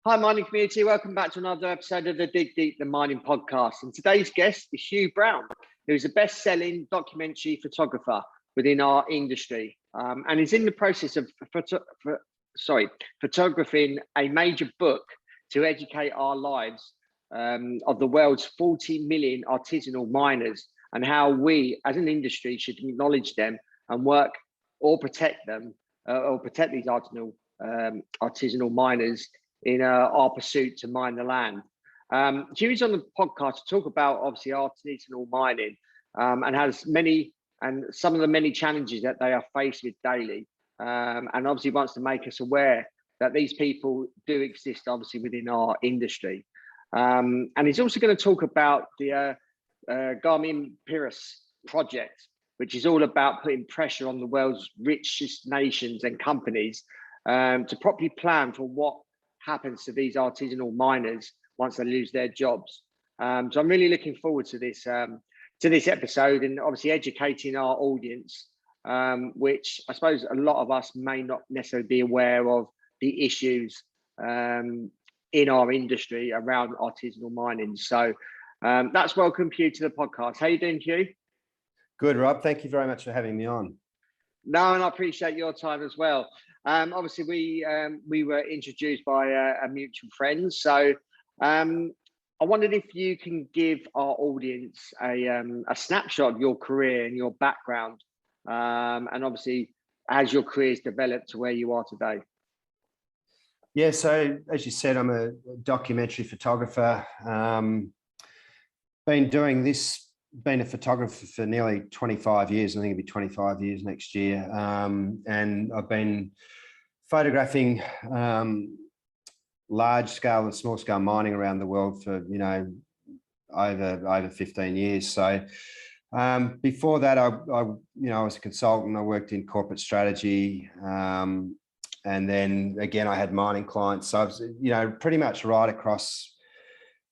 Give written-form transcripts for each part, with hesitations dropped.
Hi, mining community. Welcome back to another episode of the Dig Deep the Mining podcast. And today's guest is Hugh Brown, who's a best-selling documentary photographer within our industry, and is in the process of photographing a major book to educate our lives of the world's 40 million artisanal miners and how we, as an industry, should acknowledge them and work or protect them or protect these artisanal miners in our pursuit to mine the land. Hugh's on the podcast to talk about obviously artisanal mining and has some of the many challenges that they are faced with daily, and obviously wants to make us aware that these people do exist obviously within our industry. And he's also going to talk about the Garimpeiros Project, which is all about putting pressure on the world's richest nations and companies to properly plan for what happens to these artisanal miners once they lose their jobs. So I'm really looking forward to this episode, and obviously educating our audience, which I suppose a lot of us may not necessarily be aware of the issues in our industry around artisanal mining. So that's welcome, Hugh, to the podcast. How you doing, Hugh? Good, Rob. Thank you very much for having me on. No, and I appreciate your time as well. Obviously, we were introduced by a mutual friend. So I wondered if you can give our audience a snapshot of your career and your background, and obviously as your career's developed to where you are today. Yeah, so as you said, I'm a documentary photographer. Been a photographer for nearly 25 years. I think it'll be 25 years next year. And I've been photographing large scale and small scale mining around the world for, over 15 years. So before that, I was a consultant. I worked in corporate strategy. And then again, I had mining clients. So I was, pretty much right across,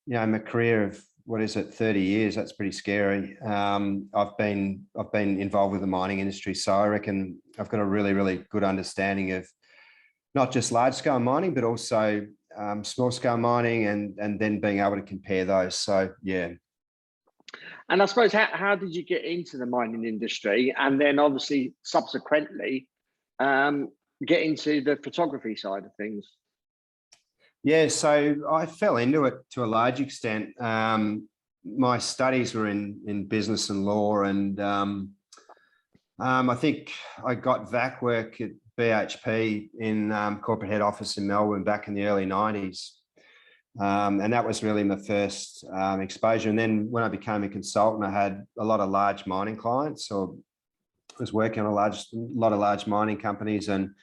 my career of, 30 years. That's pretty scary. I've been involved with the mining industry, so I reckon I've got a really, really good understanding of not just large scale mining, but also small scale mining, and then being able to compare those. So yeah. And I suppose how did you get into the mining industry, and then obviously subsequently get into the photography side of things? Yeah, so I fell into it to a large extent. My studies were in business and law, and I think I got VAC work at BHP in corporate head office in Melbourne back in the early 90s. And that was really my first exposure. And then when I became a consultant, I had a lot of large mining clients, or I was working on a lot of large mining companies, and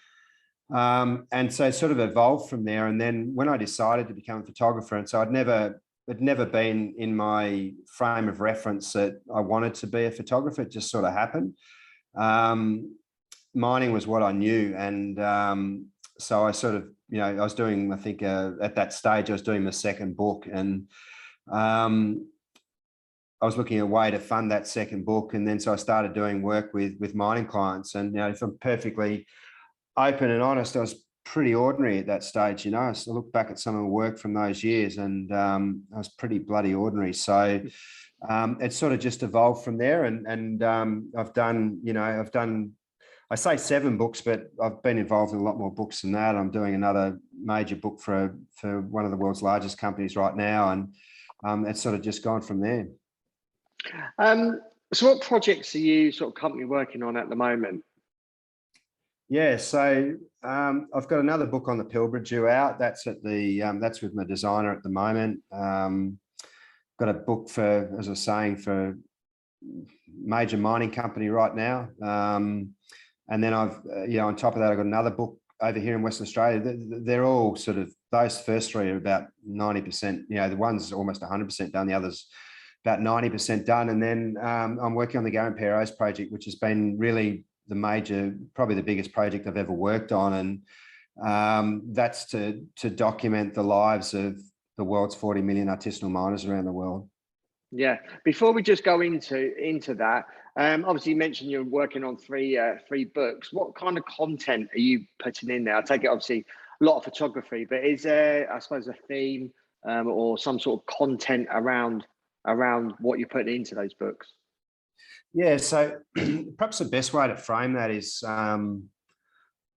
so it sort of evolved from there. And then when I decided to become a photographer, and so it never been in my frame of reference that I wanted to be a photographer. It just sort of happened. Mining was what I knew. And so I sort of, I was doing, I think at that stage, I was doing my second book, and I was looking at a way to fund that second book. And then so I started doing work with mining clients. And, if I'm perfectly open and honest, I was pretty ordinary at that stage. I look back at some of the work from those years, and I was pretty bloody ordinary. So it sort of just evolved from there. And I've done, I say 7 books, but I've been involved in a lot more books than that. I'm doing another major book for one of the world's largest companies right now. And it's sort of just gone from there. So what projects are you sort of currently working on at the moment? Yeah, so I've got another book on the Pilbara due out. That's that's with my designer at the moment. Got a book for, as I was saying, for major mining company right now. And then I've, on top of that, I've got another book over here in Western Australia. They're all sort of, those first 3 are about 90%. The one's almost 100% done. The other's about 90% done. And then I'm working on the Garimpeiros Project, which has been really probably the biggest project I've ever worked on. And that's to document the lives of the world's 40 million artisanal miners around the world. Yeah. Before we just go into that, obviously you mentioned you're working on three books. What kind of content are you putting in there? I take it obviously a lot of photography, but is there, I suppose, a theme or some sort of content around what you're putting into those books? Yeah, so perhaps the best way to frame that is, I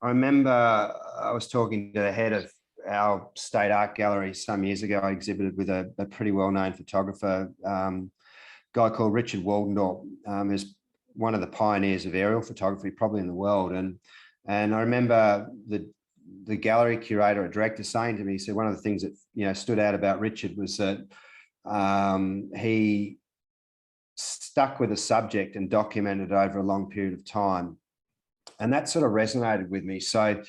remember I was talking to the head of our state art gallery some years ago. I exhibited with a pretty well-known photographer, guy called Richard Waldendorp, who's one of the pioneers of aerial photography, probably in the world. And I remember the gallery curator or director saying to me, he said one of the things that stood out about Richard was that he stuck with a subject and documented it over a long period of time. And that sort of resonated with me. So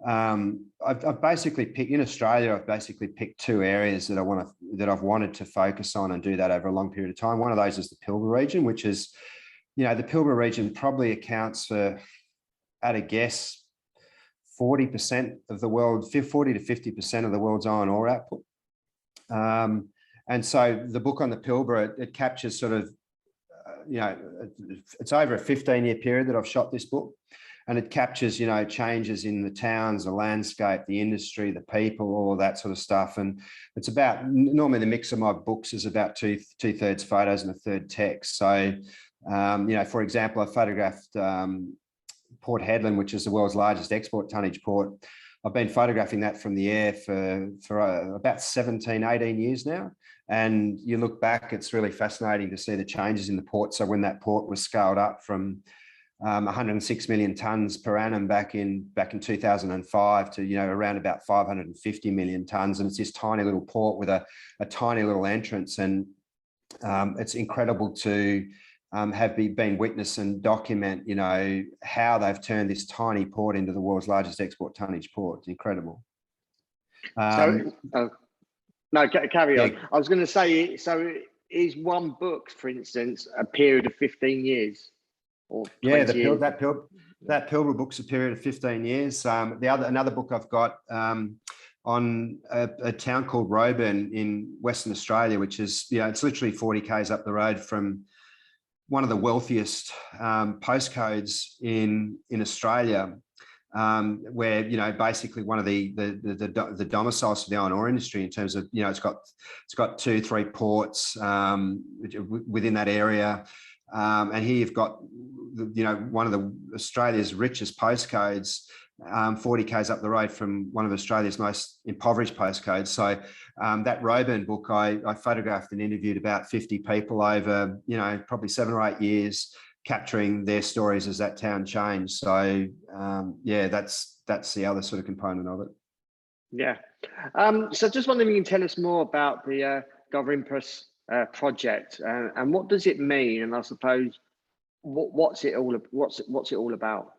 I've basically picked, in Australia, I've basically picked two areas that I've wanted to focus on and do that over a long period of time. One of those is the Pilbara region, which is, the Pilbara region probably accounts for, at a guess, 40% of the world, 40 to 50% of the world's iron ore output. And so the book on the Pilbara, it captures sort of, it's over a 15-year period that I've shot this book. And it captures, changes in the towns, the landscape, the industry, the people, all of that sort of stuff. And it's about, normally the mix of my books is about two-thirds photos and a third text. So, for example, I photographed Port Hedland, which is the world's largest export tonnage port. I've been photographing that from the air for about 17, 18 years now. And you look back, it's really fascinating to see the changes in the port. So when that port was scaled up from 106 million tonnes per annum back in 2005 to around about 550 million tonnes, and it's this tiny little port with a tiny little entrance, and it's incredible to have been witness and document how they've turned this tiny port into the world's largest export tonnage port. It's incredible. No, carry on. I was going to say, so is one book, for instance, a period of 15 years? Yeah, that Pilbara book's a period of 15 years. Another book I've got on a town called Roebourne in Western Australia, which is, it's literally 40 k's up the road from one of the wealthiest postcodes in Australia, where basically one of the domiciles for the iron ore industry in terms of it's got 2-3 ports within that area. And here you've got, one of Australia's richest postcodes, 40 k's up the road from one of Australia's most impoverished postcodes. So that Roebourne book, I photographed and interviewed about 50 people over, probably 7 or 8 years, capturing their stories as that town changed. So yeah, that's the other sort of component of it. Yeah. So just wondering if you can tell us more about the Garimpeiros Project and what does it mean, and I suppose what's it all about?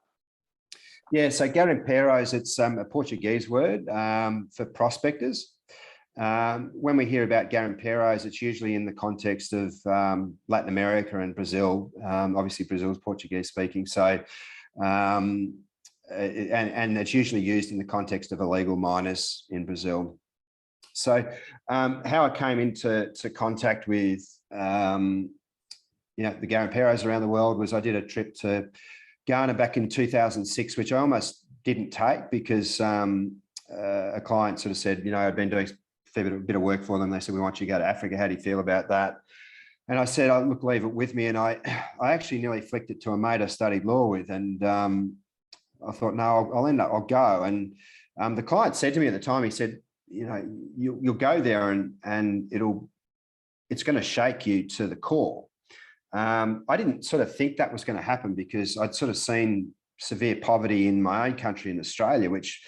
Yeah, so Garimpeiros, it's a Portuguese word for prospectors. When we hear about Garimpeiros, it's usually in the context of Latin America and Brazil. Obviously, Brazil is Portuguese speaking, so and it's usually used in the context of illegal miners in Brazil. So how I came into contact with the Garimpeiros around the world was I did a trip to Ghana back in 2006, which I almost didn't take because a client sort of said, I'd been doing a bit of work for them. They said, we want you to go to Africa. How do you feel about that? And I said, look, leave it with me. And I actually nearly flicked it to a mate I studied law with. And I thought, no, I'll go. And the client said to me at the time, he said, you'll go there and it's going to shake you to the core. I didn't sort of think that was going to happen because I'd sort of seen severe poverty in my own country in Australia, which,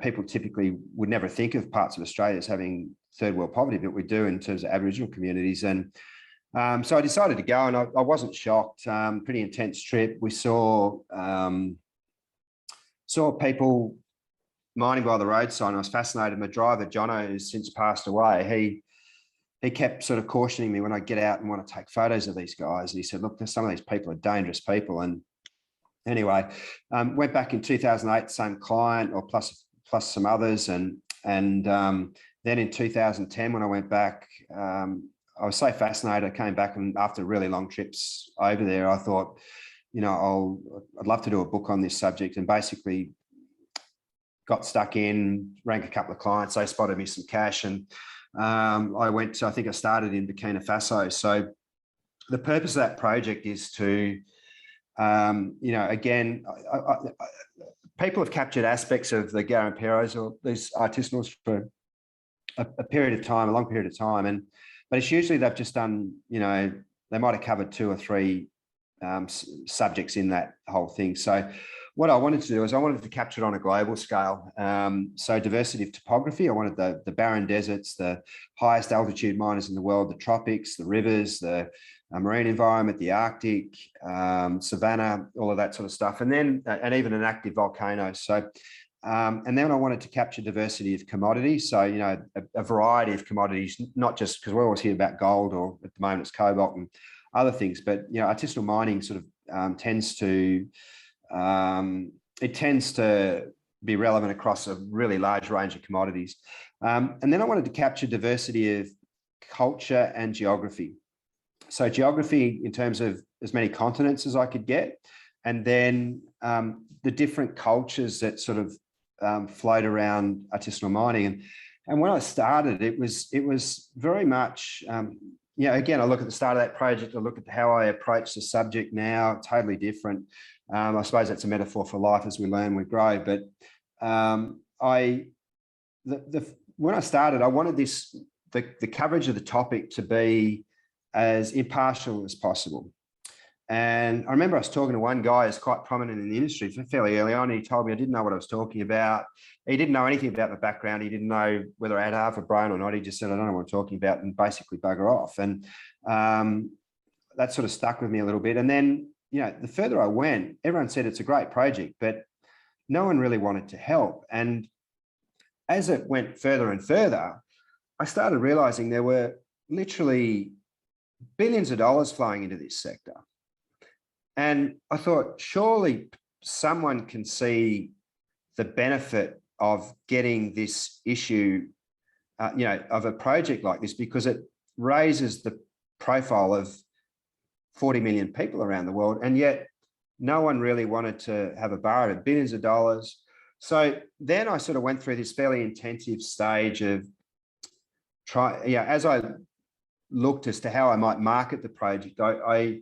people typically would never think of parts of Australia as having third world poverty, but we do in terms of Aboriginal communities. And so I decided to go, and I wasn't shocked. Pretty intense trip. We saw people mining by the roadside, and I was fascinated. My driver, Jono, who's since passed away, he kept sort of cautioning me when I get out and want to take photos of these guys. And he said, look, some of these people are dangerous people. And anyway, went back in 2008, same client or plus some others. And then in 2010, when I went back, I was so fascinated. I came back, and after really long trips over there, I thought, I'd love to do a book on this subject. And basically, got stuck in, rang a couple of clients, they spotted me some cash, and I think I started in Burkina Faso. So the purpose of that project is to, again, people have captured aspects of the Garimpeiros or these artisanals for a period of time, a long period of time, but it's usually they've just done, they might have covered 2 or 3 subjects in that whole thing. So what I wanted to do is I wanted to capture it on a global scale. So diversity of topography. I wanted the barren deserts, the highest altitude miners in the world, the tropics, the rivers, the marine environment, the Arctic, savanna, all of that sort of stuff. And then, and even an active volcano. So, and then I wanted to capture diversity of commodities. So, a variety of commodities, not just because we're always hearing about gold, or at the moment it's cobalt and other things, but, artisanal mining sort of tends to be relevant across a really large range of commodities. And then I wanted to capture diversity of culture and geography. So geography in terms of as many continents as I could get, and then the different cultures that sort of float around artisanal mining. And when I started, it was very much, again, I look at the start of that project, I look at how I approach the subject now, totally different. I suppose that's a metaphor for life. As we learn, we grow. But when I started, I wanted the coverage of the topic to be as impartial as possible. And I remember I was talking to one guy who's quite prominent in the industry fairly early on. He told me I didn't know what I was talking about. He didn't know anything about my background. He didn't know whether I had half a brain or not. He just said, I don't know what I'm talking about, and basically bugger off. And that sort of stuck with me a little bit. And then, the further I went, everyone said it's a great project, but no one really wanted to help. And as it went further and further, I started realizing there were literally billions of dollars flowing into this sector. And I thought, surely someone can see the benefit of getting this issue, of a project like this, because it raises the profile of 40 million people around the world. And yet no one really wanted to have a bar at it, billions of dollars. So then I sort of went through this fairly intensive stage of as I looked as to how I might market the project, I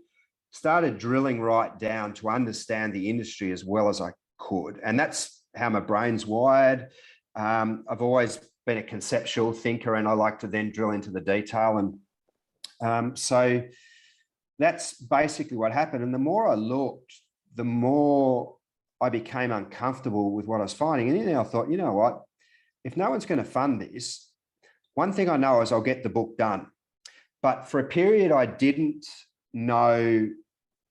started drilling right down to understand the industry as well as I could. And that's how my brain's wired. I've always been a conceptual thinker, and I like to then drill into the detail. And so that's basically what happened. And the more I looked, the more I became uncomfortable with what I was finding. And then I thought, you know what, if no one's going to fund this, one thing I know is I'll get the book done. But for a period, I didn't know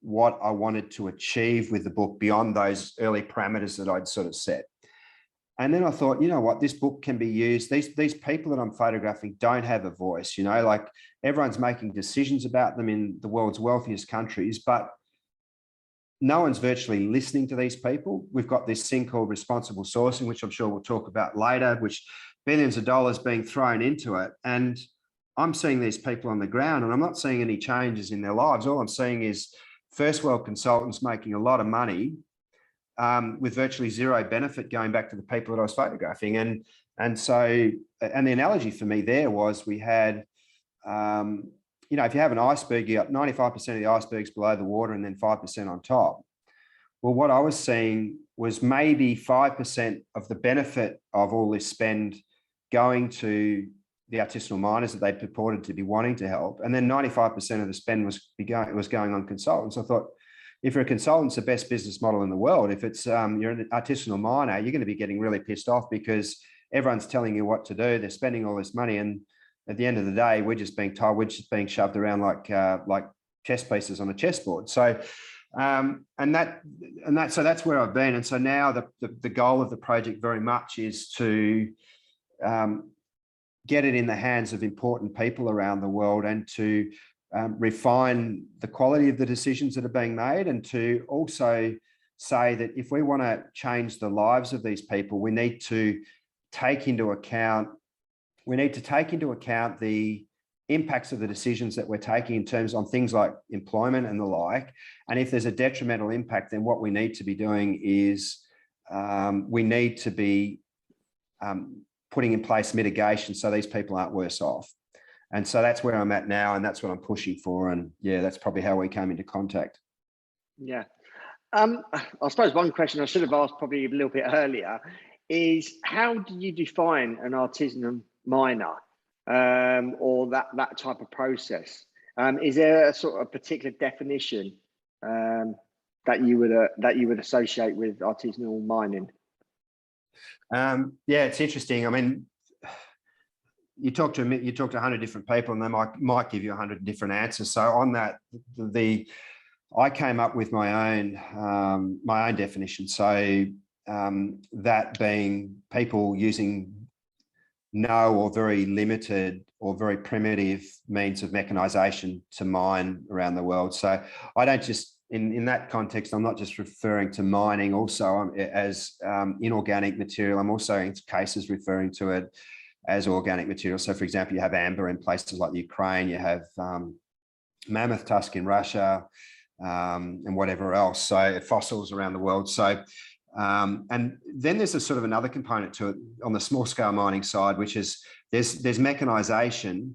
what I wanted to achieve with the book beyond those early parameters that I'd sort of set. And then I thought, you know what, this book can be used. These people that I'm photographing don't have a voice, like everyone's making decisions about them in the world's wealthiest countries, but no one's virtually listening to these people. We've got this thing called responsible sourcing, which I'm sure we'll talk about later, which billions of dollars being thrown into it. And I'm seeing these people on the ground, and I'm not seeing any changes in their lives. All I'm seeing is first world consultants making a lot of money with virtually zero benefit going back to the people that I was photographing. And so the analogy for me there was we had, if you have an iceberg, you got 95% of the icebergs below the water and then 5% on top. Well, what I was seeing was maybe 5% of the benefit of all this spend going to the artisanal miners that they purported to be wanting to help. And then 95% of the spend was going on consultants. I thought, if you're a consultant, it's the best business model in the world. If it's you're an artisanal miner, you're going to be getting really pissed off because everyone's telling you what to do. They're spending all this money, and at the end of the day, we're just being told, we're just being shoved around like chess pieces on a chessboard. So, so that's where I've been. And so now the goal of the project very much is to get it in the hands of important people around the world, and to refine the quality of the decisions that are being made, and to also say that if we want to change the lives of these people, we need to take into account the impacts of the decisions that we're taking in terms on things like employment and the like. And if there's a detrimental impact, then what we need to be doing is we need to be putting in place mitigation so these people aren't worse off. And so that's where I'm at now, and that's what I'm pushing for. And yeah, that's probably how we came into contact. Yeah. I suppose one question I should have asked probably a little bit earlier is, how do you define an artisanal miner, or that type of process? Is there a sort of particular definition that you would associate with artisanal mining? Yeah, it's interesting. I mean, you talk to 100 different people, and they might give you 100 different answers. So on that, I came up with my own definition. So that being people using no or very limited or very primitive means of mechanization to mine around the world. So I don't just, in that context, I'm not just referring to mining also as inorganic material. I'm also in cases referring to it as organic material. So for example, you have amber in places like Ukraine, you have mammoth tusk in Russia, and whatever else. So fossils around the world. So, and then there's a sort of another component to it on the small scale mining side, which is there's mechanization,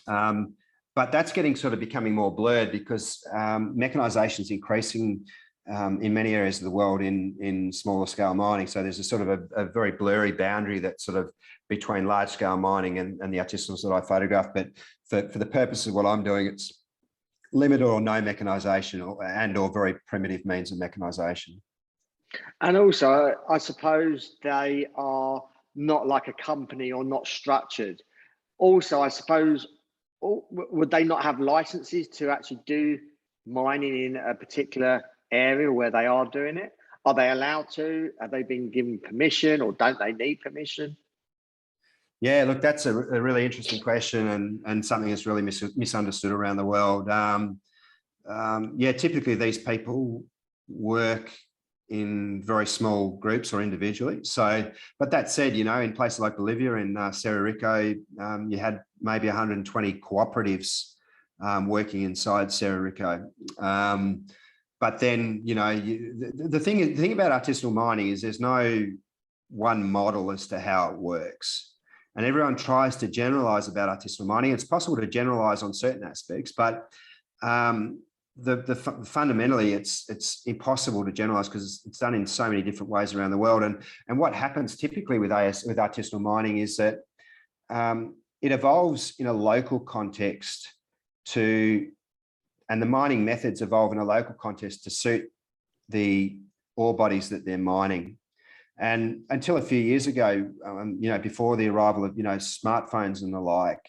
but that's becoming more blurred because mechanization is increasing in many areas of the world in smaller scale mining. So there's a sort of a very blurry boundary that's sort of between large scale mining and the artisanals that I photograph. But for the purpose of what I'm doing, it's limited or no mechanization or very primitive means of mechanization. And also, I suppose they are not like a company or not structured. Also, I suppose, would they not have licenses to actually do mining in a particular area where they are doing it? Are they allowed to? Have they been given permission, or don't they need permission? Yeah, look, that's a really interesting question, and something that's really misunderstood around the world. Yeah, typically these people work in very small groups or individually. So, but that said, in places like Bolivia and Cerro Rico, you had maybe 120 cooperatives working inside Cerro Rico. But then, the thing about artisanal mining is there's no one model as to how it works. And everyone tries to generalize about artisanal mining. It's possible to generalize on certain aspects, but fundamentally it's impossible to generalize because it's done in so many different ways around the world. And what happens typically with artisanal mining is that it evolves in a local context and the mining methods evolve in a local context to suit the ore bodies that they're mining. And until a few years ago, before the arrival of, smartphones and the like,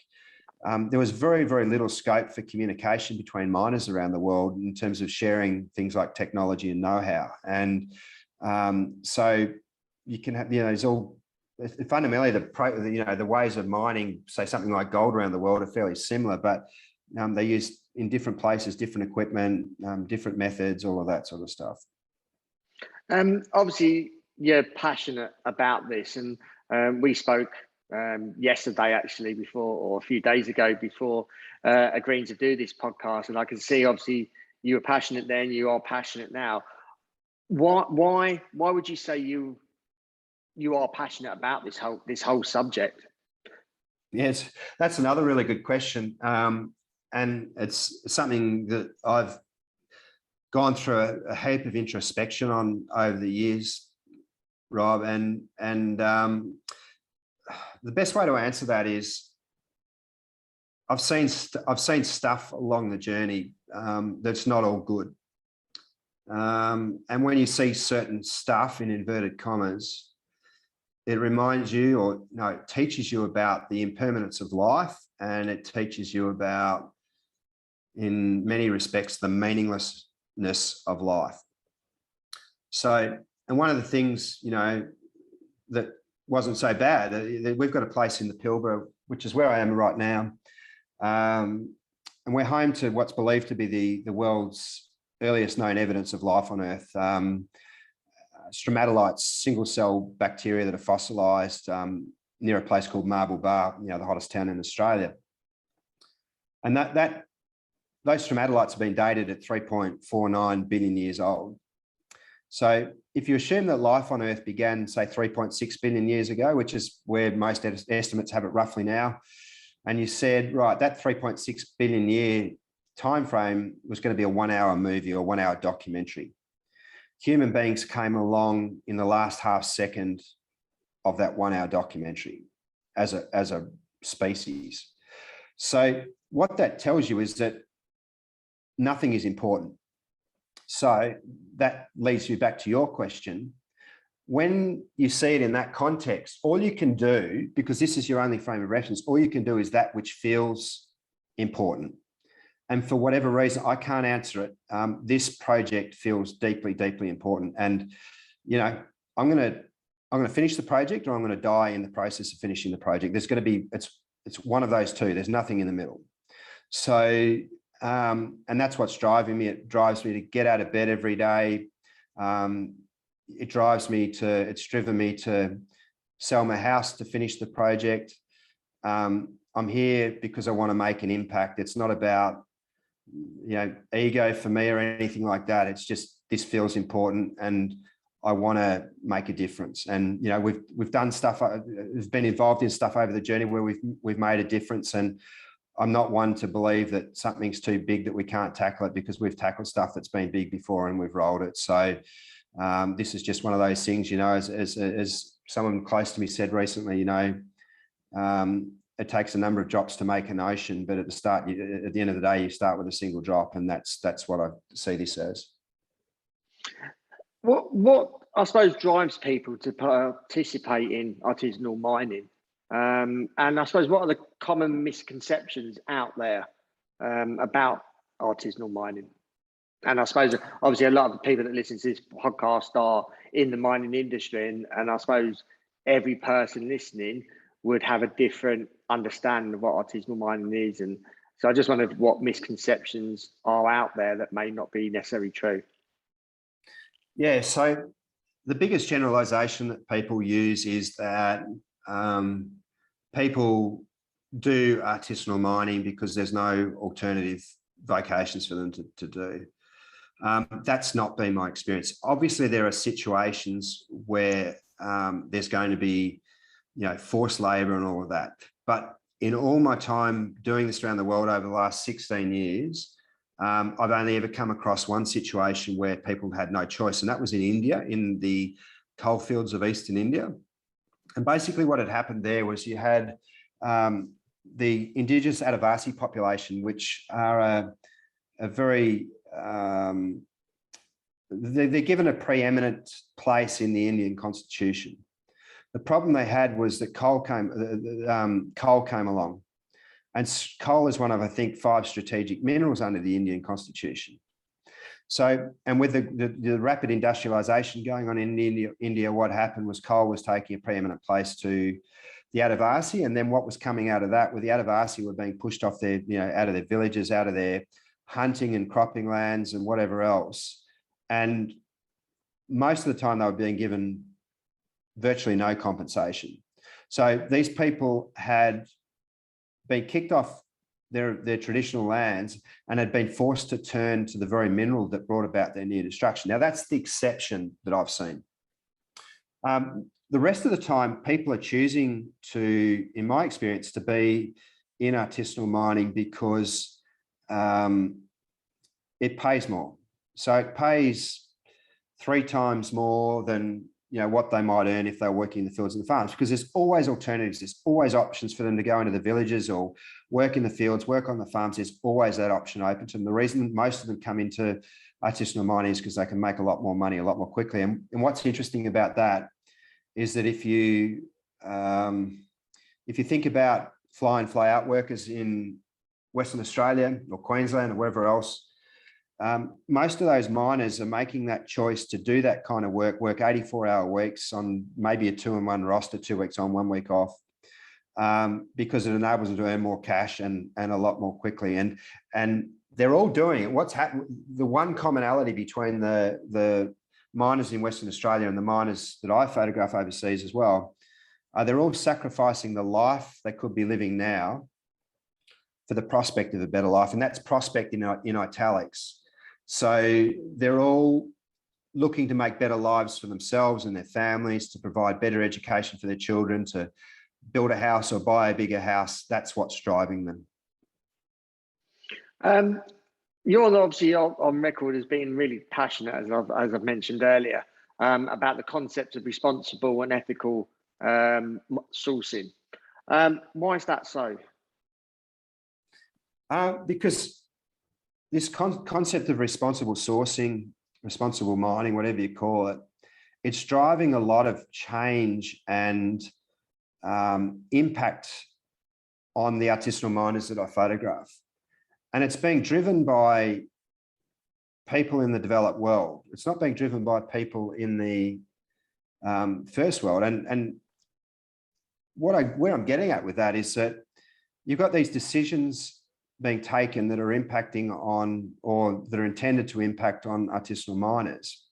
there was very, very little scope for communication between miners around the world in terms of sharing things like technology and know-how. And so you can have, it's all fundamentally the ways of mining, say something like gold around the world, are fairly similar, but they use in different places, different equipment, different methods, all of that sort of stuff. Obviously, you're passionate about this, and we spoke yesterday actually or a few days ago before agreeing to do this podcast, and I can see obviously you were passionate then, you are passionate now. Why would you say you are passionate about this whole subject? Yes, that's another really good question, and it's something that I've gone through a heap of introspection on over the years, Rob, and the best way to answer that is I've seen stuff along the journey that's not all good, and when you see certain stuff in inverted commas, it reminds you, or no, it teaches you about the impermanence of life, and it teaches you about, in many respects, the meaninglessness of life. So, and one of the things, that wasn't so bad, we've got a place in the Pilbara, which is where I am right now. And we're home to what's believed to be the world's earliest known evidence of life on Earth. Stromatolites, single cell bacteria that are fossilized near a place called Marble Bar, the hottest town in Australia. And those stromatolites have been dated at 3.49 billion years old. So if you assume that life on Earth began, say, 3.6 billion years ago, which is where most estimates have it roughly now, and you said, right, that 3.6 billion year time frame was going to be a 1 hour movie or 1 hour documentary. Human beings came along in the last half second of that 1 hour documentary as a species. So what that tells you is that nothing is important. So that leads you back to your question. When you see it in that context, all you can do, because this is your only frame of reference, all you can do is that which feels important. And for whatever reason, I can't answer it. This project feels deeply, deeply important. And, you know, I'm going to finish the project, or I'm going to die in the process of finishing the project. There's going to be, it's one of those two. There's nothing in the middle. So, and that's what's driving me. It drives me to get out of bed every day. It's driven me to sell my house to finish the project. I'm here because I want to make an impact. It's not about, you know, ego for me or anything like that. It's just, this feels important and I want to make a difference. And, you know, we've done stuff, we've been involved in stuff over the journey where we've made a difference. And I'm not one to believe that something's too big that we can't tackle it, because we've tackled stuff that's been big before and we've rolled it. So this is just one of those things, you know, as someone close to me said recently, you know, it takes a number of drops to make an ocean, but at the end of the day, you start with a single drop, and that's what I see this as. What I suppose drives people to participate in artisanal mining, and I suppose what are the common misconceptions out there about artisanal mining? And I suppose obviously a lot of the people that listen to this podcast are in the mining industry, and I suppose every person listening would have a different understanding of what artisanal mining is. And so I just wondered what misconceptions are out there that may not be necessarily true. Yeah, so the biggest generalization that people use is that people do artisanal mining because there's no alternative vocations for them to do. That's not been my experience. Obviously, there are situations where there's going to be, you know, forced labor and all of that. But in all my time doing this around the world over the last 16 years, I've only ever come across one situation where people had no choice, and that was in India, in the coalfields of Eastern India. And basically what had happened there was you had the indigenous Adivasi population, which are a very, they're given a preeminent place in the Indian constitution. The problem they had was that coal came along, and coal is one of, I think, 5 strategic minerals under the Indian constitution. So, and with the rapid industrialization going on in India, what happened was coal was taking a preeminent place to the Adivasi, and then what was coming out of that, with the Adivasi were being pushed off their, you know, out of their villages, out of their hunting and cropping lands and whatever else. And most of the time they were being given virtually no compensation. So these people had been kicked off their traditional lands and had been forced to turn to the very mineral that brought about their near destruction. Now, that's the exception that I've seen. The rest of the time, people are choosing to, in my experience, to be in artisanal mining because it pays more. So it pays 3 times more than, you know, what they might earn if they're working in the fields and the farms, because there's always alternatives. There's always options for them to go into the villages or work in the fields, work on the farms. There's always that option open to them. The reason most of them come into artisanal mining is because they can make a lot more money a lot more quickly. And what's interesting about that is that if you think about fly in, fly out workers in Western Australia or Queensland or wherever else, most of those miners are making that choice to do that kind of work 84-hour weeks on maybe a 2-in-1 roster, 2 weeks on, 1 week off, because it enables them to earn more cash and a lot more quickly. And they're all doing it. What's happened? The one commonality between the miners in Western Australia and the miners that I photograph overseas as well, they're all sacrificing the life they could be living now for the prospect of a better life, and that's prospect in italics. So they're all looking to make better lives for themselves and their families, to provide better education for their children, to build a house or buy a bigger house. That's what's driving them. You're obviously on record as being really passionate, as I've mentioned earlier, about the concept of responsible and ethical sourcing. Why is that so? Because this concept of responsible sourcing, responsible mining, whatever you call it, it's driving a lot of change and impact on the artisanal miners that I photograph. And it's being driven by people in the developed world. It's not being driven by people in the first world. And where I'm getting at with that is that you've got these decisions being taken that are impacting on, or that are intended to impact on, artisanal miners.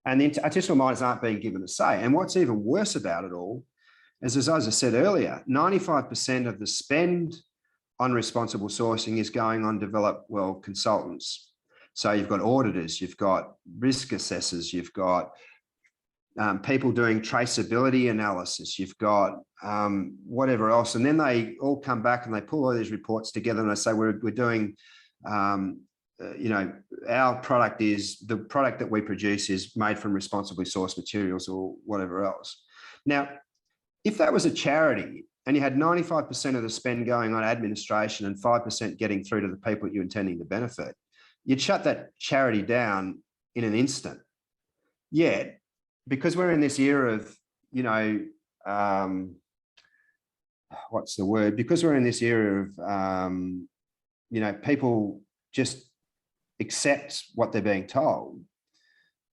And the artisanal miners aren't being given a say. And what's even worse about it all is, as I said earlier, 95% of the spend on responsible sourcing is going on developed world consultants. So you've got auditors, you've got risk assessors, you've got people doing traceability analysis, you've got whatever else. And then they all come back and they pull all these reports together and they say, we're doing, you know, our product is, the product that we produce is made from responsibly sourced materials or whatever else. Now, if that was a charity and you had 95% of the spend going on administration and 5% getting through to the people that you're intending to benefit, you'd shut that charity down in an instant. Yet, because we're in this era of, you know, what's the word? Because we're in this era of, you know, people just accept what they're being told.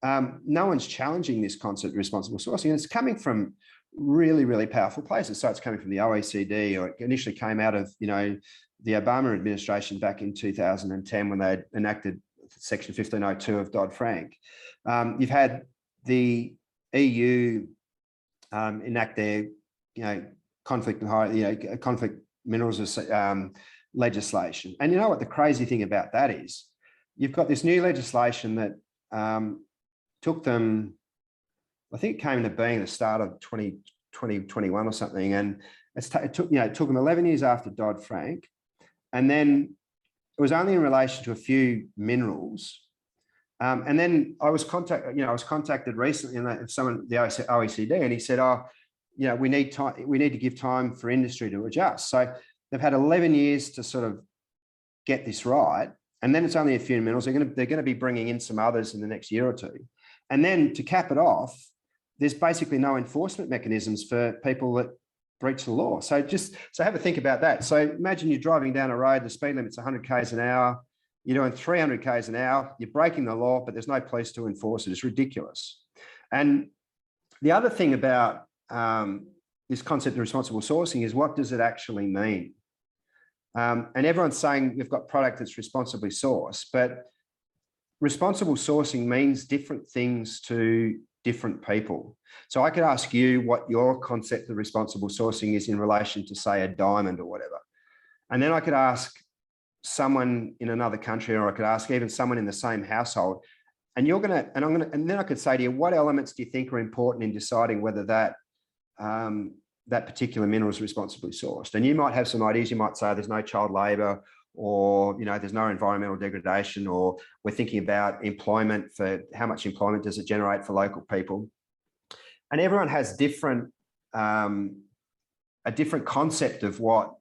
No one's challenging this concept of responsible sourcing, and it's coming from really, really powerful places. So it's coming from the OECD, or it initially came out of, you know, the Obama administration back in 2010 when they enacted Section 1502 of Dodd-Frank. You've had the EU enact their, you know, conflict minerals legislation. And you know what the crazy thing about that is? You've got this new legislation that took them, I think it came into being at the start of 2021 or something, and it took them 11 years after Dodd-Frank, and then it was only in relation to a few minerals. And then I was contacted recently, and someone, the OECD, and he said, "Oh, you know, we need to give time for industry to adjust." So they've had 11 years to sort of get this right, and then it's only a few minerals. They're going to be bringing in some others in the next year or two, and then to cap it off, there's basically no enforcement mechanisms for people that breach the law. So have a think about that. So imagine you're driving down a road, the speed limit's 100 k's an hour, you're doing 300 k's an hour, you're breaking the law, but there's no police to enforce it. It's ridiculous. And the other thing about this concept of responsible sourcing is, what does it actually mean? And everyone's saying we've got product that's responsibly sourced, but responsible sourcing means different things to different people. So I could ask you what your concept of responsible sourcing is in relation to, say, a diamond or whatever. And then I could ask someone in another country, or I could ask even someone in the same household. And and then I could say to you, what elements do you think are important in deciding whether that that particular mineral is responsibly sourced? And you might have some ideas. You might say there's no child labor, or, you know, there's no environmental degradation, or we're thinking about employment, for how much employment does it generate for local people. And everyone has a different concept of what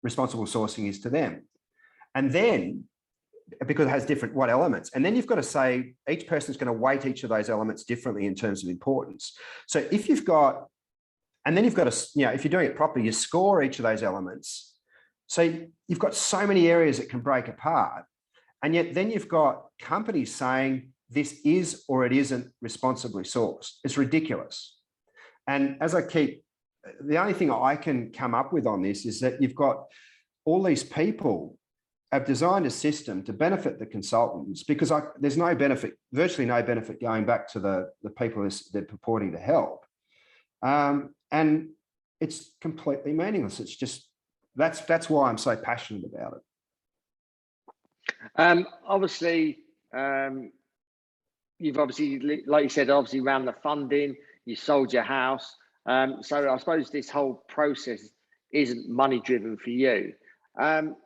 responsible sourcing is to them. And then, because it has different what elements, and then you've got to say each person's going to weight each of those elements differently in terms of importance. So if you've got, and then you've got to, you know, if you're doing it properly, you score each of those elements. So you've got so many areas that can break apart. And yet then you've got companies saying this is or it isn't responsibly sourced. It's ridiculous. And as the only thing I can come up with on this is that you've got all these people have designed a system to benefit the consultants, because there's no benefit, virtually no benefit going back to the people they're purporting to help. And it's completely meaningless. It's just, that's why I'm so passionate about it. Obviously, you've obviously, like you said, obviously around the funding, you sold your house. So I suppose this whole process isn't money driven for you.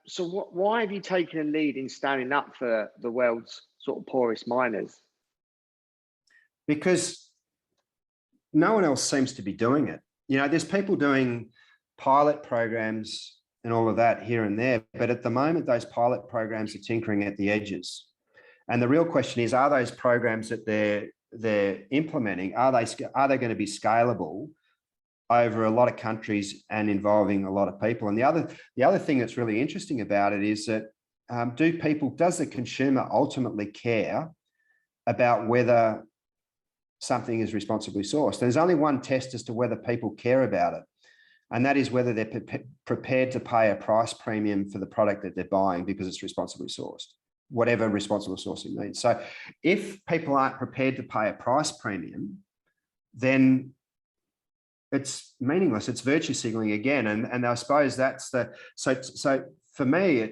So why have you taken a lead in standing up for the world's sort of poorest miners? Because no one else seems to be doing it. You know, there's people doing pilot programs and all of that here and there, but at the moment, those pilot programs are tinkering at the edges. And the real question is, are those programs that they're implementing, are they going to be scalable over a lot of countries and involving a lot of people? And the other thing that's really interesting about it is that does the consumer ultimately care about whether something is responsibly sourced? There's only one test as to whether people care about it, and that is whether they're prepared to pay a price premium for the product that they're buying because it's responsibly sourced, whatever responsible sourcing means. So if people aren't prepared to pay a price premium, then it's meaningless. It's virtue signaling again. And I suppose that's so for me,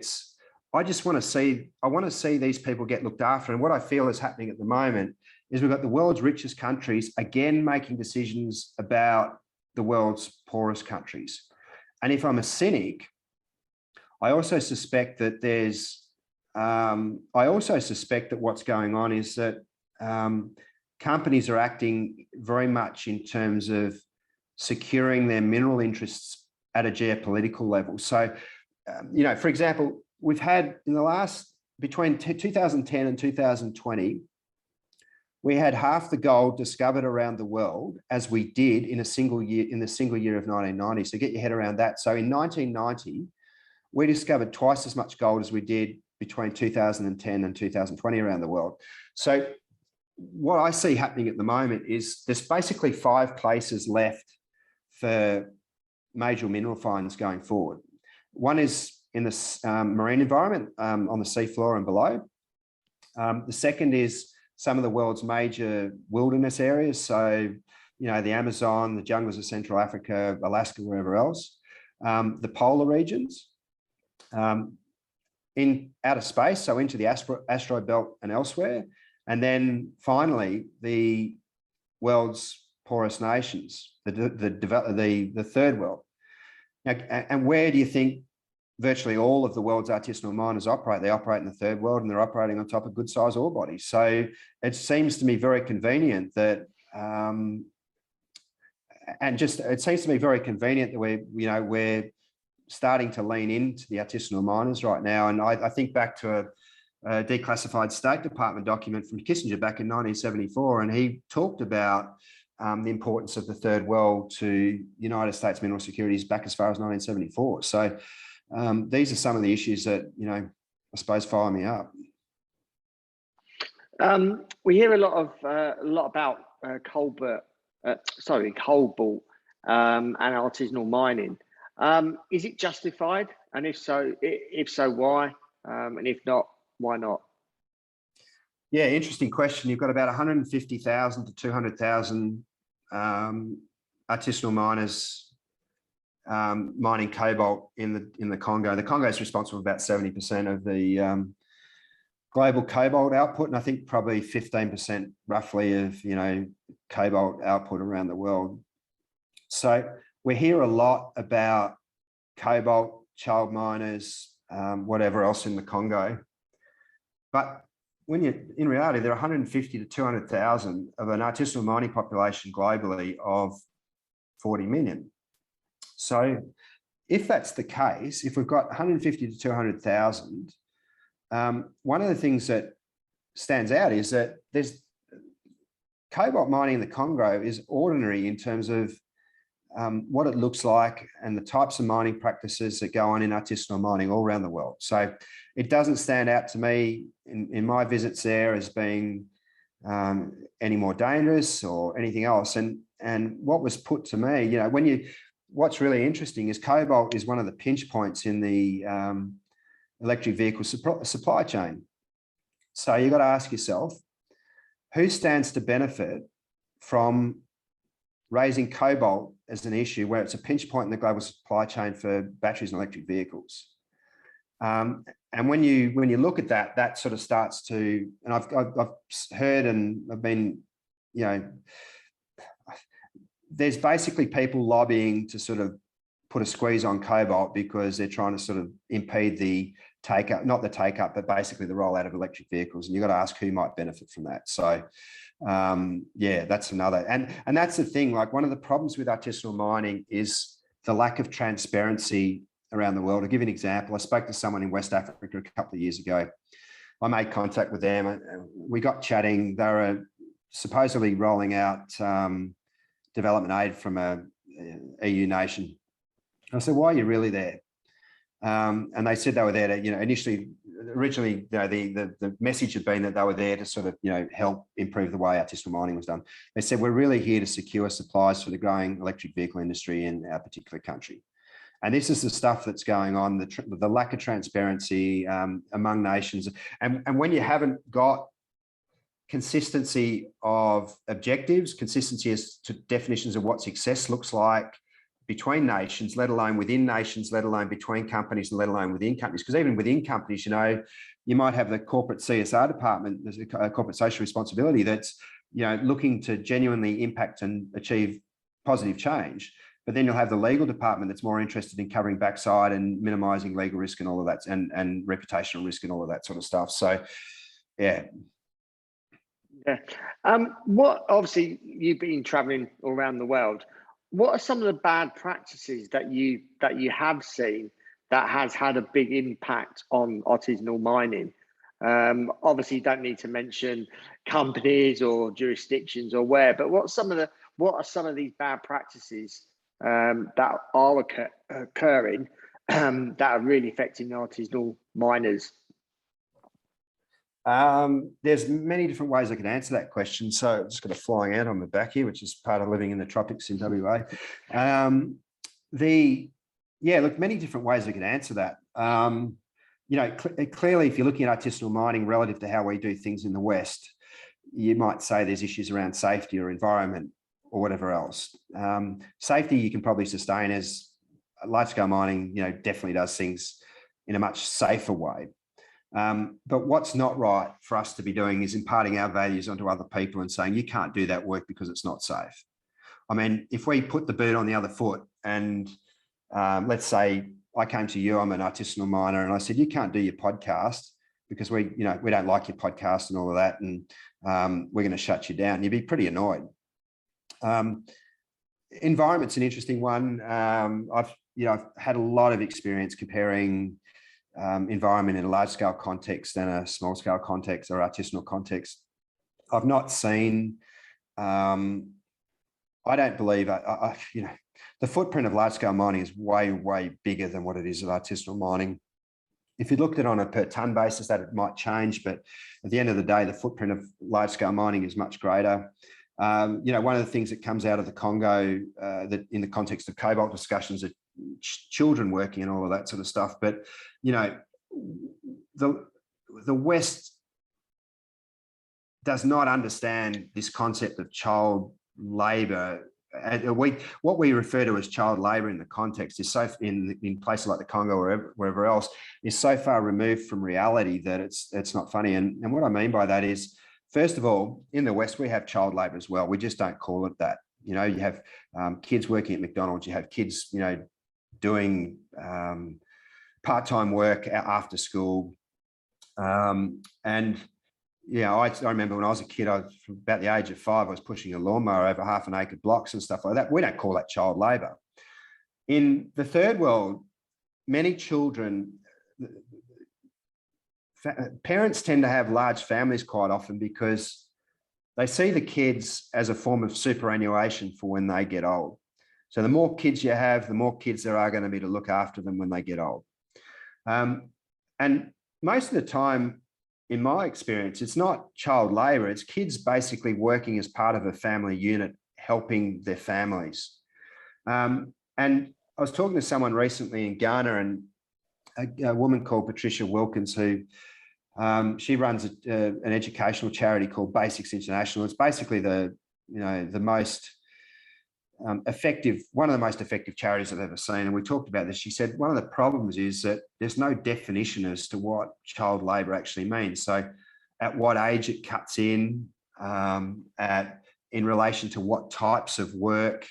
I want to see these people get looked after. And what I feel is happening at the moment is we've got the world's richest countries again making decisions about the world's poorest countries. And if I'm a cynic, I also suspect that what's going on is that companies are acting very much in terms of securing their mineral interests at a geopolitical level. So, you know, for example, we've had between 2010 and 2020, we had half the gold discovered around the world as we did in the single year of 1990. So get your head around that. So in 1990, we discovered twice as much gold as we did between 2010 and 2020 around the world. So what I see happening at the moment is there's basically 5 places left for major mineral finds going forward. One is in the marine environment, on the seafloor and below. The second is some of the world's major wilderness areas. So, you know, the Amazon, the jungles of Central Africa, Alaska, wherever else. The polar regions, in outer space, so into the asteroid belt and elsewhere. And then finally, the world's poorest nations, the third world. Now, and where do you think virtually all of the world's artisanal miners operate? They operate in the third world, and they're operating on top of good size ore bodies. So it seems to me very convenient that, it seems to me very convenient that we're starting to lean into the artisanal miners right now. And I think back to a declassified State Department document from Kissinger back in 1974, and he talked about the importance of the third world to United States mineral securities back as far as 1974. So these are some of the issues that, I suppose, fire me up. We hear a lot about cobalt and artisanal mining. Is it justified? And if so, why? And if not, why not? Yeah, interesting question. You've got about 150,000 to 200,000 artisanal miners mining cobalt in the Congo. The Congo is responsible for about 70% of the global cobalt output, and I think probably 15% roughly of cobalt output around the world. So we hear a lot about cobalt, child miners, whatever else in the Congo, but in reality, there are 150 to 200,000 of an artisanal mining population globally of 40 million. So if that's the case, if we've got 150 to 200,000, one of the things that stands out is that there's cobalt mining in the Congo is ordinary in terms of what it looks like and the types of mining practices that go on in artisanal mining all around the world. So it doesn't stand out to me in my visits there as being any more dangerous or anything else. And what was put to me, what's really interesting is cobalt is one of the pinch points in the electric vehicle supply chain. So you've got to ask yourself, who stands to benefit from raising cobalt as an issue where it's a pinch point in the global supply chain for batteries and electric vehicles? And when you look at that, that sort of starts to, and I've heard and I've been, you know, there's basically people lobbying to sort of put a squeeze on cobalt because they're trying to sort of impede the take up, not the take up, but basically the rollout of electric vehicles. And you've got to ask who might benefit from that. So yeah, that's another. And that's the thing, like one of the problems with artisanal mining is the lack of transparency around the world. I'll give you an example. I spoke to someone in West Africa a couple of years ago. I made contact with them. We got chatting. They were supposedly rolling out development aid from a EU nation. I said, why are you really there? And they said they were there to, you know, originally, you know, the message had been that they were there to sort of, you know, help improve the way artisanal mining was done. They said, we're really here to secure supplies for the growing electric vehicle industry in our particular country. And this is the stuff that's going on, the lack of transparency among nations. And when you haven't got consistency of objectives, consistency as to definitions of what success looks like between nations, let alone within nations, let alone between companies, and let alone within companies. Because even within companies, you know, you might have the corporate CSR department, there's a corporate social responsibility that's, you know, looking to genuinely impact and achieve positive change. But then you'll have the legal department that's more interested in covering backside and minimizing legal risk and all of that, and reputational risk and all of that sort of stuff. So, yeah. Yeah. What, obviously you've been traveling all around the world. What are some of the bad practices that you have seen that has had a big impact on artisanal mining? Obviously, you don't need to mention companies or jurisdictions or where, but what are some of these bad practices that are occurring that are really affecting artisanal miners? There's many different ways I could answer that question. So I've just got a flying ant on my back here, which is part of living in the tropics in WA. Look, many different ways I could answer that. You know, clearly, if you're looking at artisanal mining relative to how we do things in the West, you might say there's issues around safety or environment or whatever else. Safety you can probably sustain, as large-scale mining, you know, definitely does things in a much safer way. But what's not right for us to be doing is imparting our values onto other people and saying, you can't do that work because it's not safe. I mean, if we put the bird on the other foot and let's say I came to you, I'm an artisanal miner, and I said, you can't do your podcast because we don't like your podcast and all of that, and we're going to shut you down. You'd be pretty annoyed. Environment's an interesting one. I've had a lot of experience comparing environment in a large scale context and a small scale context or artisanal context. I've not seen, I don't believe, the footprint of large scale mining is way, way bigger than what it is of artisanal mining. If you looked at it on a per ton basis, that it might change, but at the end of the day, the footprint of large scale mining is much greater. One of the things that comes out of the Congo that in the context of cobalt discussions are children working and all of that sort of stuff. But, you know, the West does not understand this concept of child labor. What we refer to as child labor in the context is so in places like the Congo or wherever else is so far removed from reality that it's not funny. And what I mean by that is, first of all, in the West, we have child labor as well. We just don't call it that. You know, you have kids working at McDonald's, you have kids, you know, doing part-time work after school. And yeah, I remember when I was a kid, I was about the age of 5, I was pushing a lawnmower over half an acre blocks and stuff like that. We don't call that child labor. In the third world, many children, parents tend to have large families quite often because they see the kids as a form of superannuation for when they get old. So the more kids you have, the more kids there are going to be to look after them when they get old. And most of the time, in my experience, it's not child labor, it's kids basically working as part of a family unit, helping their families. And I was talking to someone recently in Ghana, and a woman called Patricia Wilkins, who she runs an educational charity called Basics International. It's basically the most one of the most effective charities I've ever seen. And we talked about this. She said, one of the problems is that there's no definition as to what child labour actually means. So at what age it cuts in, in relation to what types of work.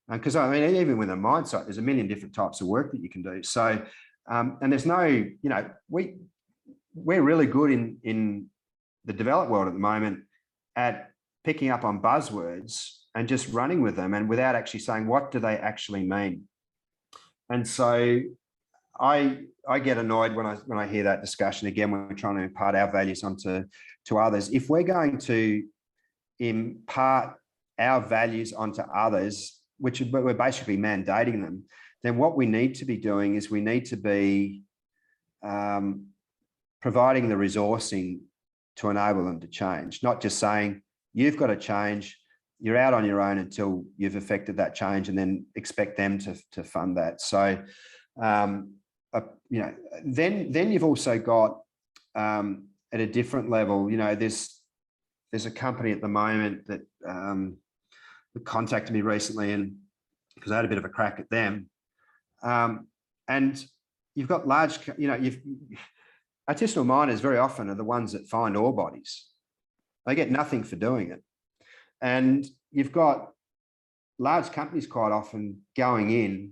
Because I mean, even with a mine site, there's a million different types of work that you can do. So, and there's no, you know, we're really good in the developed world at the moment at picking up on buzzwords and just running with them, and without actually saying, what do they actually mean? And so I get annoyed when I hear that discussion. Again, when we're trying to impart our values onto others. If we're going to impart our values onto others, which we're basically mandating them, then what we need to be doing is we need to be providing the resourcing to enable them to change, not just saying, you've got to change, you're out on your own until you've effected that change, and then expect them to fund that. So, you know, then you've also got at a different level, you know, there's a company at the moment that contacted me recently, and because I had a bit of a crack at them, and you've got large, you know, artisanal miners very often are the ones that find ore bodies. They get nothing for doing it. And you've got large companies quite often going in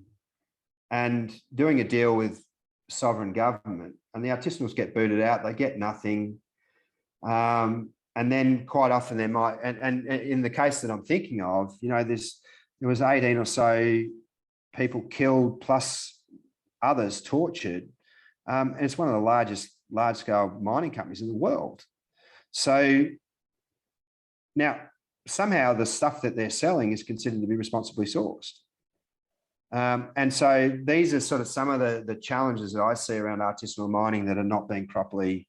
and doing a deal with sovereign government, and the artisanals get booted out, they get nothing. And then quite often there might, and in the case that I'm thinking of, you know, there was 18 or so people killed plus others tortured. And it's one of the largest large-scale mining companies in the world. So now somehow the stuff that they're selling is considered to be responsibly sourced. And so these are sort of some of the challenges that I see around artisanal mining that are not being properly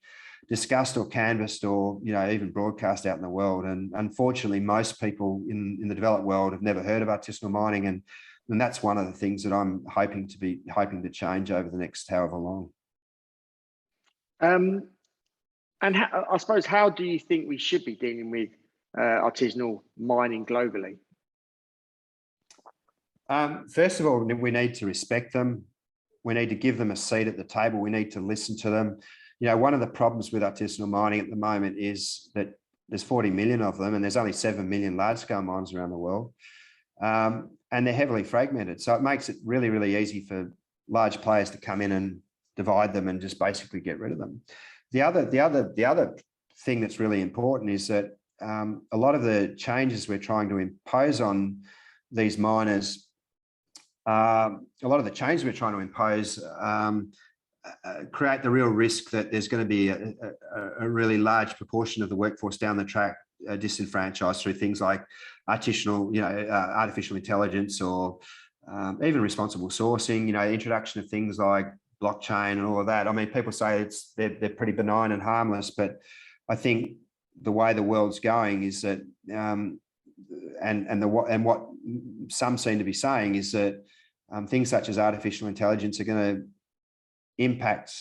discussed or canvassed or, you know, even broadcast out in the world. And unfortunately, most people in the developed world have never heard of artisanal mining. And that's one of the things that I'm hoping to change over the next however long. And I suppose, how do you think we should be dealing with artisanal mining globally? First of all, we need to respect them. We need to give them a seat at the table. We need to listen to them. You know, one of the problems with artisanal mining at the moment is that there's 40 million of them, and there's only 7 million large-scale mines around the world, and they're heavily fragmented. So it makes it really, really easy for large players to come in and divide them and just basically get rid of them. The other thing that's really important is that a lot of the changes we're trying to impose on these miners, create the real risk that there's going to be a really large proportion of the workforce down the track disenfranchised through things like artificial intelligence, or even responsible sourcing. You know, introduction of things like blockchain and all of that. I mean, people say they're pretty benign and harmless, but I think the way the world's going is that, and what some seem to be saying is that things such as artificial intelligence are going to impact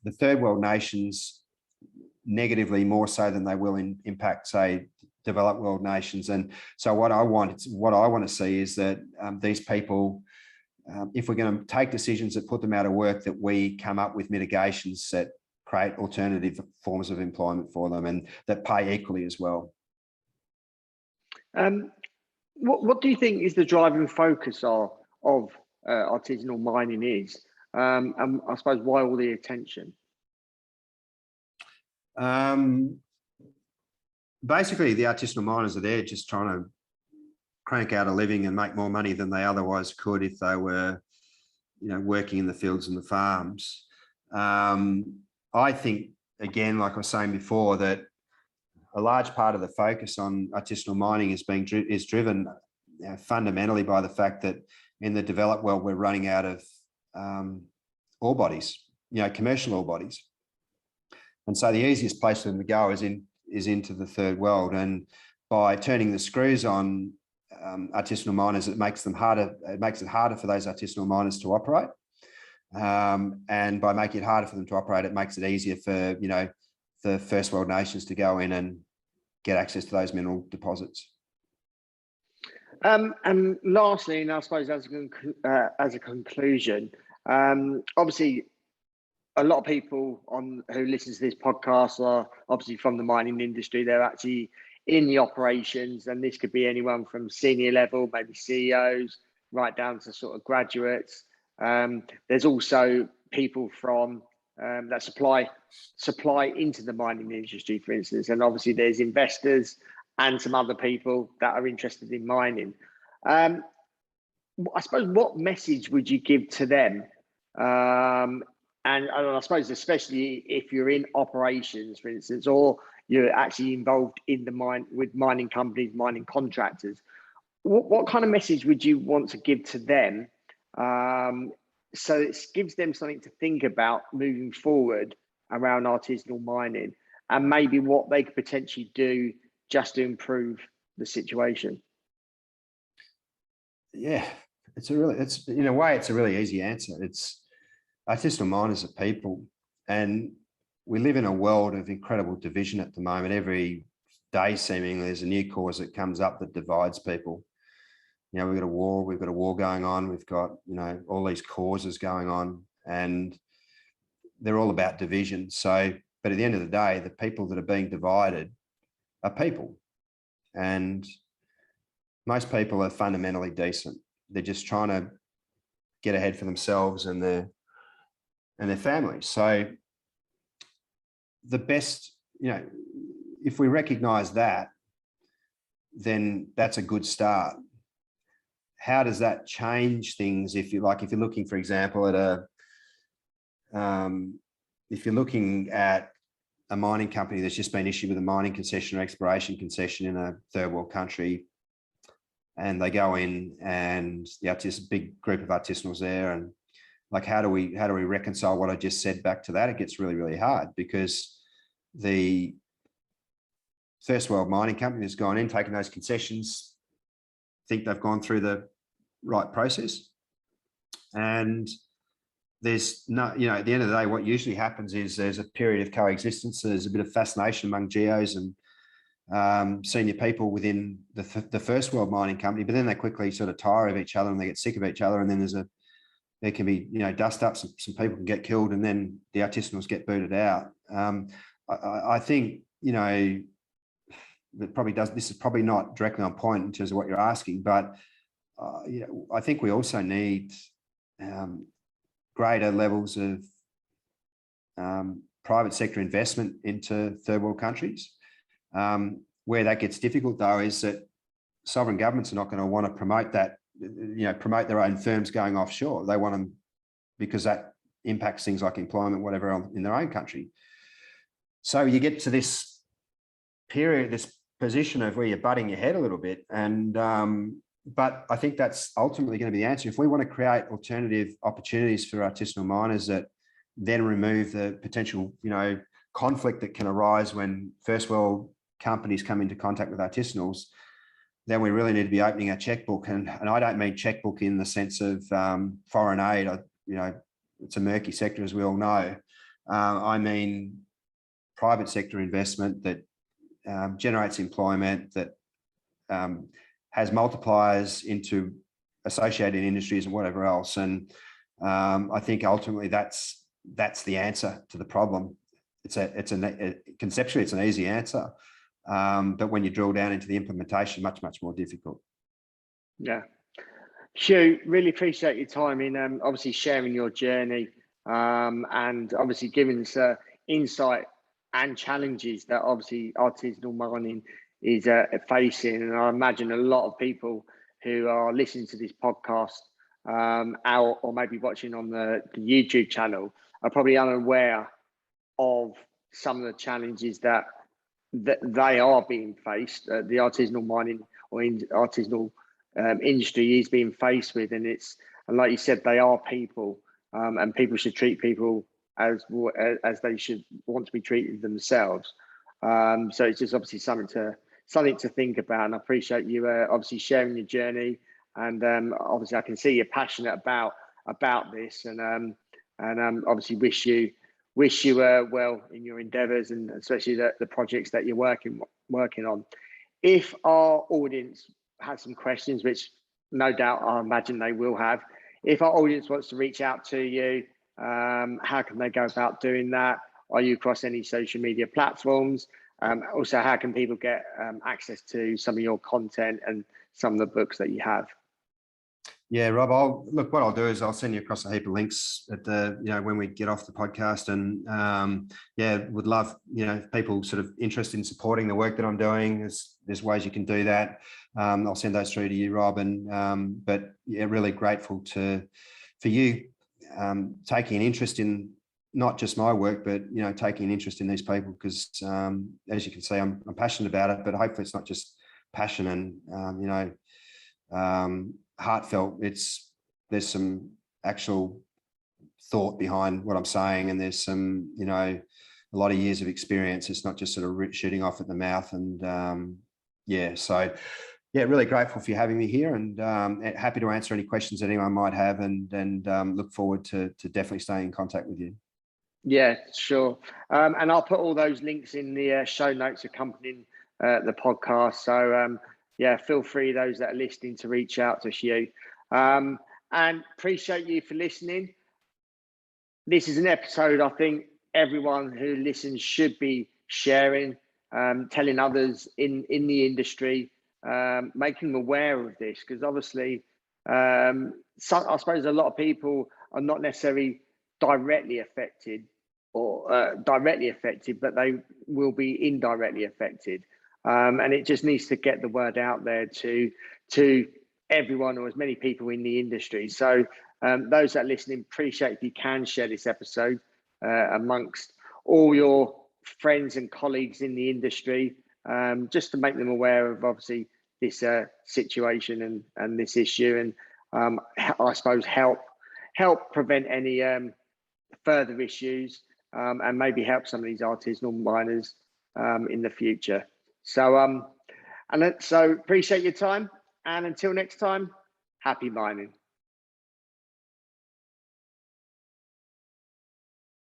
the third world nations negatively more so than they will impact, say, developed world nations. And so what I want to see is that these people, if we're going to take decisions that put them out of work, that we come up with mitigations that create alternative forms of employment for them and that pay equally as well. What do you think is the driving focus of artisanal mining is? And I suppose, why all the attention? Basically, the artisanal miners are there just trying to crank out a living and make more money than they otherwise could if they were, you know, working in the fields and the farms. I think, again, like I was saying before, that a large part of the focus on artisanal mining is driven fundamentally by the fact that in the developed world we're running out of ore bodies, you know, commercial ore bodies, and so the easiest place for them to go is into the third world. And by turning the screws on artisanal miners, it makes it harder for those artisanal miners to operate. And by making it harder for them to operate, it makes it easier for, you know, the first world nations to go in and get access to those mineral deposits. And lastly, and I suppose as a conclusion, obviously a lot of people who listen to this podcast are obviously from the mining industry. They're actually in the operations, and this could be anyone from senior level, maybe CEOs, right down to sort of graduates. There's also people from that supply into the mining industry, for instance, and obviously there's investors and some other people that are interested in mining. I suppose, what message would you give to them? And I suppose, especially if you're in operations, for instance, or you're actually involved in the mine with mining companies, mining contractors, what kind of message would you want to give to them? So it gives them something to think about moving forward around artisanal mining, and maybe what they could potentially do just to improve the situation. Yeah, it's in a way, it's a really easy answer. It's artisanal miners are people, and we live in a world of incredible division at the moment. Every day, seemingly, there's a new cause that comes up that divides people. You know, we've got a war going on. We've got, you know, all these causes going on, and they're all about division. So, but at the end of the day, the people that are being divided are people, and most people are fundamentally decent. They're just trying to get ahead for themselves and their families. So the best, you know, if we recognize that, then that's a good start. How does that change things? If you're looking, for example, at if you're looking at a mining company that's just been issued with a mining concession or exploration concession in a third world country, and they go in and the big group of artisanals there, and like, how do we reconcile what I just said back to that? It gets really, really hard, because the first world mining company has gone in, taken those concessions, think they've gone through the right process, and there's no, you know, at the end of the day, what usually happens is there's a period of coexistence. There's a bit of fascination among geos and senior people within the first world mining company, but then they quickly sort of tire of each other and they get sick of each other, and then there can be, you know, dust up, some people can get killed, and then the artisanals get booted out. I think, you know, this is probably not directly on point in terms of what you're asking, but you know, I think we also need greater levels of private sector investment into third world countries. Where that gets difficult, though, is that sovereign governments are not going to want to promote that, you know, promote their own firms going offshore. They want them because that impacts things like employment, whatever, in their own country. So you get to this period, this position of where you're butting your head a little bit. And but I think that's ultimately going to be the answer. If we want to create alternative opportunities for artisanal miners that then remove the potential, you know, conflict that can arise when first world companies come into contact with artisanals, then we really need to be opening our checkbook. And I don't mean checkbook in the sense of foreign aid. You know, it's a murky sector, as we all know. I mean private sector investment that generates employment, that has multipliers into associated industries and whatever else. And I think ultimately that's the answer to the problem. Conceptually, it's an easy answer, but when you drill down into the implementation, much more difficult. Yeah, Hugh, really appreciate your time in obviously sharing your journey, and obviously giving us insight and challenges that obviously artisanal mining is facing. And I imagine a lot of people who are listening to this podcast or maybe watching on the YouTube channel are probably unaware of some of the challenges that they are being faced. The artisanal mining or artisanal industry is being faced with, and like you said, they are people, and people should treat people as they should want to be treated themselves. So it's just obviously something to think about, and I appreciate you obviously sharing your journey, and obviously I can see you're passionate about this, and obviously wish you well in your endeavours, and especially the projects that you're working on. If our audience had some questions, which no doubt I imagine they will have. If our audience wants to reach out to you, how can they go about doing that? Are you across any social media platforms? Also, how can people get access to some of your content and some of the books that you have? Yeah, Rob, what I'll do is I'll send you across a heap of links at when we get off the podcast, and would love, if people sort of interested in supporting the work that I'm doing, there's ways you can do that. I'll send those through to you, Rob, and but yeah, really grateful for you taking an interest in not just my work, but taking an interest in these people, because as you can see, I'm passionate about it, but hopefully it's not just passion and heartfelt. There's some actual thought behind what I'm saying, and there's some a lot of years of experience. It's not just sort of shooting off at the mouth. And so really grateful for you having me here, and happy to answer any questions that anyone might have, and look forward to definitely staying in contact with you. Yeah, sure. And I'll put all those links in the show notes accompanying the podcast. So feel free, those that are listening, to reach out to Hugh. And appreciate you for listening. This is an episode I think everyone who listens should be sharing, telling others in the industry, making them aware of this, because obviously I suppose a lot of people are not necessarily directly affected, but they will be indirectly affected. And it just needs to get the word out there to everyone, or as many people in the industry. So those that are listening, appreciate if you can share this episode amongst all your friends and colleagues in the industry, just to make them aware of obviously this situation and this issue, and I suppose help prevent any further issues, and maybe help some of these artisanal miners in the future. So appreciate your time, and until next time, happy mining.